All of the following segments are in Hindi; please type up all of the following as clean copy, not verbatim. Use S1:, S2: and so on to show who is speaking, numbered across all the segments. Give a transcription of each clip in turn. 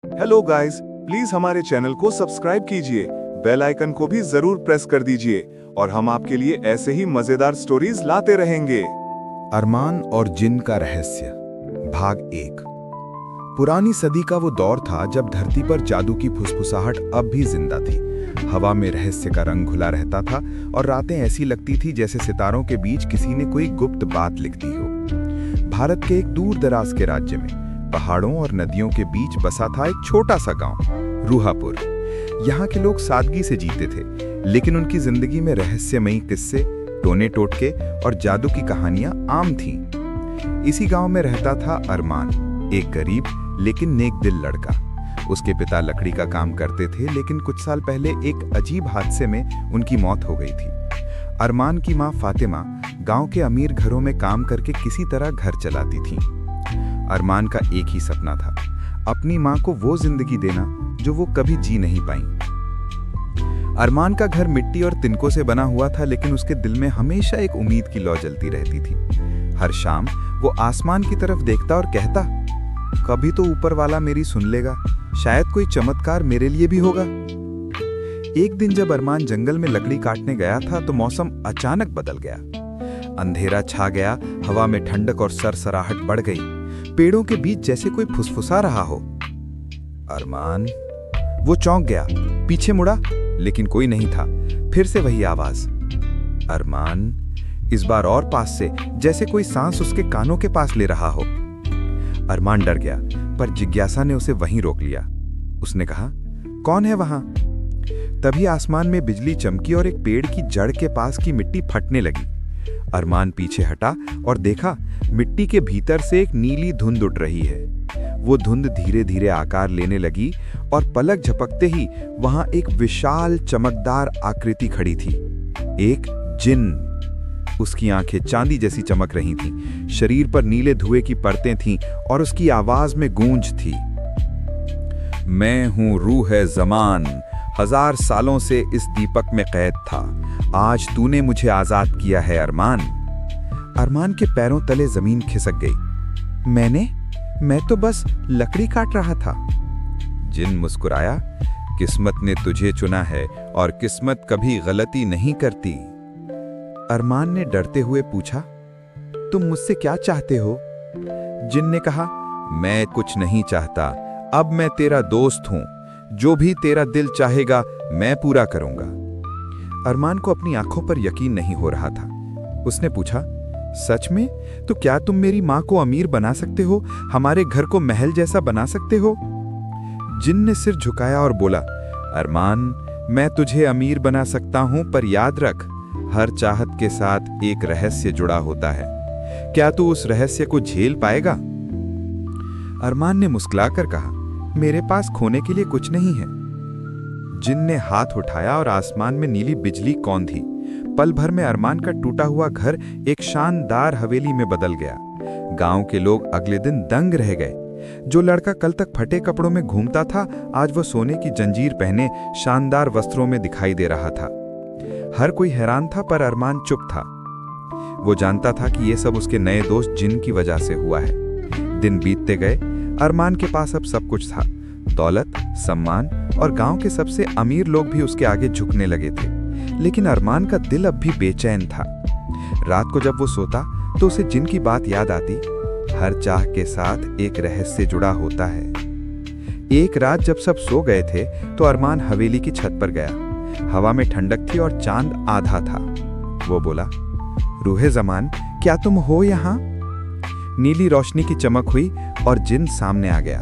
S1: हेलो गाइस, प्लीज हमारे चैनल को सब्सक्राइब कीजिए, बेल आइकन को भी जरूर प्रेस कर दीजिए और हम आपके लिए ऐसे ही मजेदार स्टोरीज लाते रहेंगे।
S2: अरमान और जिन का रहस्य भाग 1। पुरानी सदी का वो दौर था जब धरती पर जादू की फुसफुसाहट अब भी जिंदा थी। हवा में रहस्य का रंग घुला रहता था और रातें ऐसी लगती थी जैसे सितारों के बीच किसी ने कोई गुप्त बात लिख दी हो। भारत के एक दूर दराज के राज्य में पहाड़ों और नदियों के बीच बसा था एक छोटा सा गांव, रूहापुर। यहाँ के लोग सादगी से जीते थे, लेकिन उनकी जिंदगी में रहस्यमयी किस्से, टोने टोटके और जादू की कहानियां आम थीं। इसी गांव में रहता था अरमान, एक गरीब लेकिन नेक दिल लड़का। उसके पिता लकड़ी का काम करते थे, लेकिन कुछ साल पहले एक अजीब हादसे में उनकी मौत हो गई थी। अरमान की मां फातिमा गांव के अमीर घरों में काम करके किसी तरह घर चलाती थीं। अरमान का एक ही सपना था, अपनी मां को वो जिंदगी देना जो वो कभी जी नहीं पाई। अरमान का घर मिट्टी और तिनकों से बना हुआ था, लेकिन उसके दिल में हमेशा एक उम्मीद की लौ जलती रहती थी। हर शाम वो आसमान की तरफ देखता और कहता, कभी तो ऊपर वाला मेरी सुन लेगा, शायद कोई चमत्कार मेरे लिए भी होगा। एक दिन जब अरमान जंगल में लकड़ी काटने गया था तो मौसम अचानक बदल गया। अंधेरा छा गया, हवा में ठंडक और सरसराहट बढ़ गई। पेड़ों के बीच जैसे कोई फुसफुसा रहा हो। अरमान, वो चौंक गया, पीछे मुड़ा, लेकिन कोई नहीं था। फिर से वही आवाज, अरमान, इस बार और पास से, जैसे कोई सांस उसके कानों के पास ले रहा हो। अरमान डर गया, पर जिज्ञासा ने उसे वहीं रोक लिया। उसने कहा, कौन है वहां? तभी आसमान में बिजली चमकी और एक पेड़ की जड़ के पास की मिट्टी फटने लगी। अरमान पीछे हटा और देखा, मिट्टी के भीतर से एक नीली धुंध उठ रही है। वो धुंध धीरे धीरे आकार लेने लगी और पलक झपकते ही वहां एक विशाल चमकदार आकृति खड़ी थी, एक जिन। उसकी आंखें चांदी जैसी चमक रही थीं, शरीर पर नीले धुएं की परतें थीं और उसकी आवाज में गूंज थी, मैं हूं रूह ज़मान, 1000 सालों से इस दीपक में कैद था, आज तूने मुझे आजाद किया है अरमान। अरमान के पैरों तले जमीन खिसक गई। मैं तो बस लकड़ी काट रहा था। जिन मुस्कुराया, किस्मत ने तुझे चुना है और किस्मत कभी गलती नहीं करती। अरमान ने डरते हुए पूछा, तुम मुझसे क्या चाहते हो? जिन ने कहा, मैं कुछ नहीं चाहता, अब मैं तेरा दोस्त हूं, जो भी तेरा दिल चाहेगा मैं पूरा करूंगा। अरमान को अपनी आंखों पर यकीन नहीं हो रहा था। उसने पूछा, सच में? तो क्या तुम मेरी मां को अमीर बना सकते हो, हमारे घर को महल जैसा बना सकते हो? जिन ने सिर झुकाया और बोला, अरमान, मैं तुझे अमीर बना सकता हूं, पर याद रख, हर चाहत के साथ एक रहस्य जुड़ा होता है। क्या तू उस रहस्य को झेल पाएगा? अरमान ने मुस्कुराकर कहा, मेरे पास खोने के लिए कुछ नहीं है। जिन ने हाथ उठाया और आसमान में नीली बिजली कौंधी। पल भर में अरमान का टूटा हुआ घर एक शानदार हवेली में बदल गया। गांव के लोग अगले दिन दंग रह गए। जो लड़का कल तक फटे कपड़ों में घूमता था, आज वो सोने की जंजीर पहने शानदार वस्त्रों में दिखाई दे रहा था। हर कोई हैरान था, पर अरमान चुप था। वो जानता था कि ये सब उसके नए दोस्त जिन की वजह से हुआ है। दिन बीतते गए, अरमान के पास अब सब कुछ था, दौलत, सम्मान और गांव के सबसे अमीर लोग भी उसके आगे झुकने लगे थे। लेकिन अरमान का दिल अब भी बेचैन था। रात को जब वो सोता तो उसे जिन की बात याद आती, हर चाह के साथ एक रहस्य जुड़ा होता है। एक रात जब सब सो गए थे तो अरमान हवेली की छत पर गया। हवा में ठंडक थी और चांद आधा था। वो बोला, रूहे ज़मान, क्या तुम हो यहाँ? नीली रोशनी की चमक हुई और जिन सामने आ गया।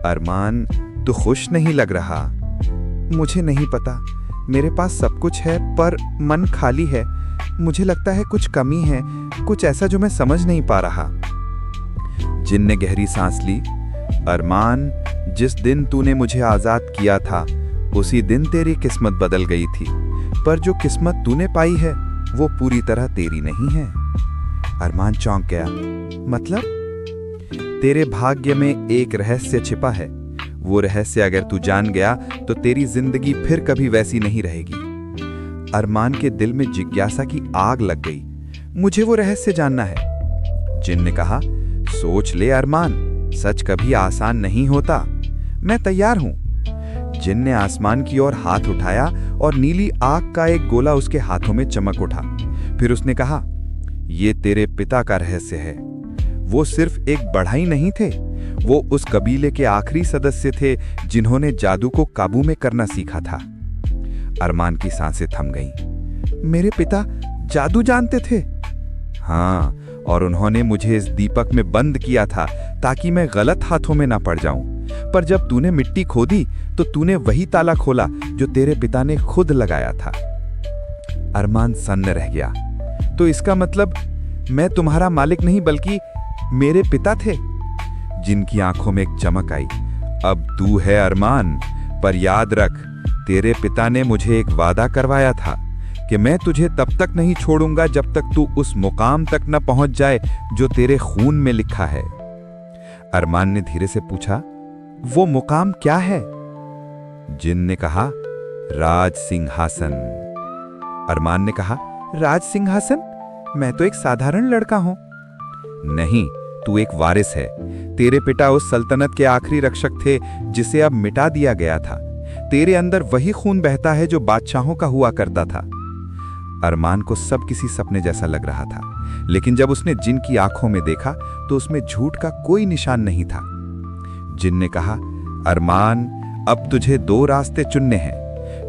S2: अरमान, तू खुश नहीं लग रहा। मुझे नहीं पता, मेरे पास सब कुछ है पर मन खाली है। मुझे लगता है कुछ कमी है, कुछ ऐसा जो मैं समझ नहीं पा रहा। जिन ने गहरी सांस ली। अरमान, जिस दिन तूने मुझे आजाद किया था, उसी दिन तेरी किस्मत बदल गई थी, पर जो किस्मत तूने पाई है वो पूरी तरह तेरी नहीं है। अरमान चौंक गया, मतलब? तेरे भाग्य में एक रहस्य छिपा है। वो रहस्य अगर तू जान गया तो तेरी जिंदगी फिर कभी वैसी नहीं रहेगी। अरमान के दिल में जिज्ञासा की आग लग गई। मुझे वो रहस्य जानना है। जिन ने कहा, सोच ले अरमान, सच कभी आसान नहीं होता। मैं तैयार हूं। जिन ने आसमान की ओर हाथ उठाया और नीली आग का एक गोला उसके हाथों में चमक उठा। फिर उसने कहा, ये तेरे पिता का रहस्य है। वो सिर्फ एक बढ़ई नहीं थे, वो उस कबीले के आखिरी सदस्य थे जिन्होंने जादू को काबू में करना सीखा था। अरमान की सांसें थम गईं। मेरे पिता जादू जानते थे? हाँ, और उन्होंने मुझे इस दीपक में बंद किया था ताकि मैं गलत हाथों में ना पड़ जाऊं। पर जब तूने मिट्टी खोदी तो तूने वही ताला खोला जो तेरे पिता ने खुद लगाया था। अरमान सन्न रह गया। तो इसका मतलब मैं तुम्हारा मालिक नहीं बल्कि मेरे पिता थे? जिनकी आंखों में एक चमक आई। अब तू है अरमान, पर याद रख, तेरे पिता ने मुझे एक वादा करवाया था कि मैं तुझे तब तक नहीं छोड़ूंगा जब तक तू उस मुकाम तक न पहुंच जाए जो तेरे खून में लिखा है। अरमान ने धीरे से पूछा, वो मुकाम क्या है? जिन ने कहा, राज सिंहासन। अरमान ने कहा, राज सिंहासन? मैं तो एक साधारण लड़का हूं। नहीं, तू एक वारिस है। तेरे पिता उस सल्तनत के आखिरी रक्षक थे जिसे अब मिटा दिया गया था। तेरे अंदर वही खून बहता है जो बादशाहों का हुआ करता था। अरमान को सब किसी सपने जैसा लग रहा था, लेकिन जब उसने जिन की आंखों में देखा तो उसमें झूठ का कोई निशान नहीं था। जिन ने कहा, अरमान, अब तुझे दो रास्ते चुनने हैं।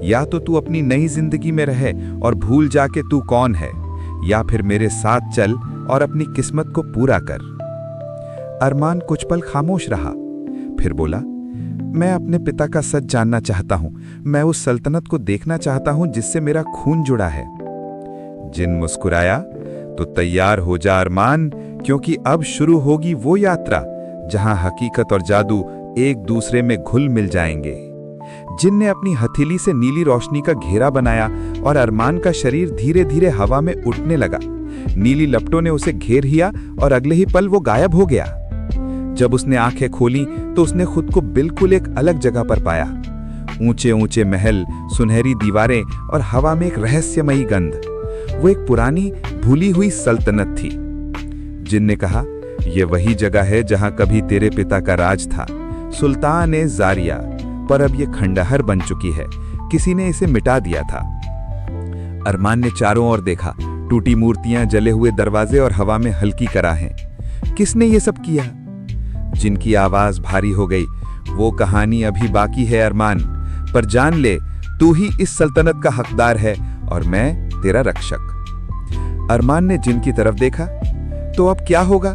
S2: या तो तू अपनी नई जिंदगी में रहे और भूल जा के तू कौन है, या फिर मेरे साथ चल और अपनी किस्मत को पूरा कर। अरमान कुछ पल खामोश रहा, फिर बोला, मैं अपने पिता का सच जानना चाहता हूं। मैं उस सल्तनत को देखना चाहता हूं जिससे मेरा खून जुड़ा है। जिन मुस्कुराया, तो तैयार हो जा अरमान, क्योंकि अब शुरू होगी वो यात्रा जहां हकीकत और जादू एक दूसरे में घुल मिल जाएंगे। जिन ने अपनी हथेली से नीली रोशनी का घेरा बनाया और अरमान का शरीर धीरे धीरे हवा में उठने लगा। नीली लपटों ने उसे घेर लिया और अगले ही पल वो गायब हो गया। जब उसने आंखें खोली तो उसने खुद को बिल्कुल एक अलग जगह पर पाया। ऊंचे ऊंचे महल, सुनहरी दीवारें और हवा में एक रहस्यमयी गंध। वो एक पुरानी भूली हुई सल्तनत थी। जिन ने कहा, यह वही जगह है जहां कभी तेरे पिता का राज था, सुल्तान ए जारिया, पर अब यह खंडहर बन चुकी है। किसी ने इसे मिटा दिया था। अरमान ने चारों ओर देखा, टूटी मूर्तियां, जले हुए दरवाजे और हवा में हल्की कराहें। किसने ये सब किया? जिनकी आवाज भारी हो गई, वो कहानी अभी बाकी है अरमान, पर जान ले, तू ही इस सल्तनत का हकदार है और मैं तेरा रक्षक। अरमान ने जिन की तरफ देखा, तो अब क्या होगा?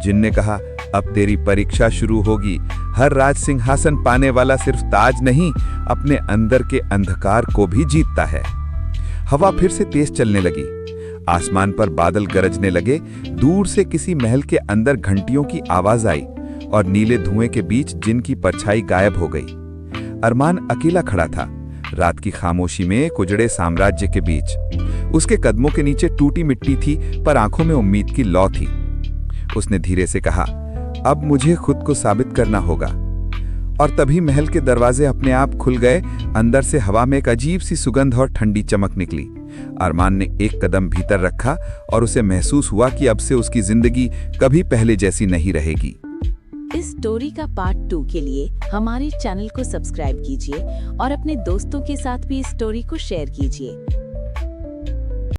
S2: जिन ने कहा, अब तेरी परीक्षा शुरू होगी। हर राज सिंहासन पाने वाला सिर्फ ताज नहीं, अपने अंदर के अंधकार को भी जीतता है। हवा फिर से तेज चलने लगी। आसमान पर बादल गरजने लगे। दूर से किसी महल के अंदर घंटियों की आवाज आई और नीले धुएं के बीच जिन की परछाई गायब हो गई। अरमान अकेला खड़ा था, रात की खामोशी में एक उजड़े साम्राज्य के बीच। उसके कदमों के नीचे टूटी मिट्टी थी, पर आंखों में उम्मीद की लौ थी। उसने धीरे से कहा, अब मुझे खुद को साबित करना होगा। और तभी महल के दरवाजे अपने आप खुल गए। अंदर से हवा में एक अजीब सी सुगंध और ठंडी चमक निकली। अरमान ने एक कदम भीतर रखा और उसे महसूस हुआ कि अब से उसकी जिंदगी कभी पहले जैसी नहीं रहेगी।
S3: इस स्टोरी का पार्ट 2 के लिए हमारे चैनल को सब्सक्राइब कीजिए और अपने दोस्तों के साथ भी इस स्टोरी को शेयर कीजिए।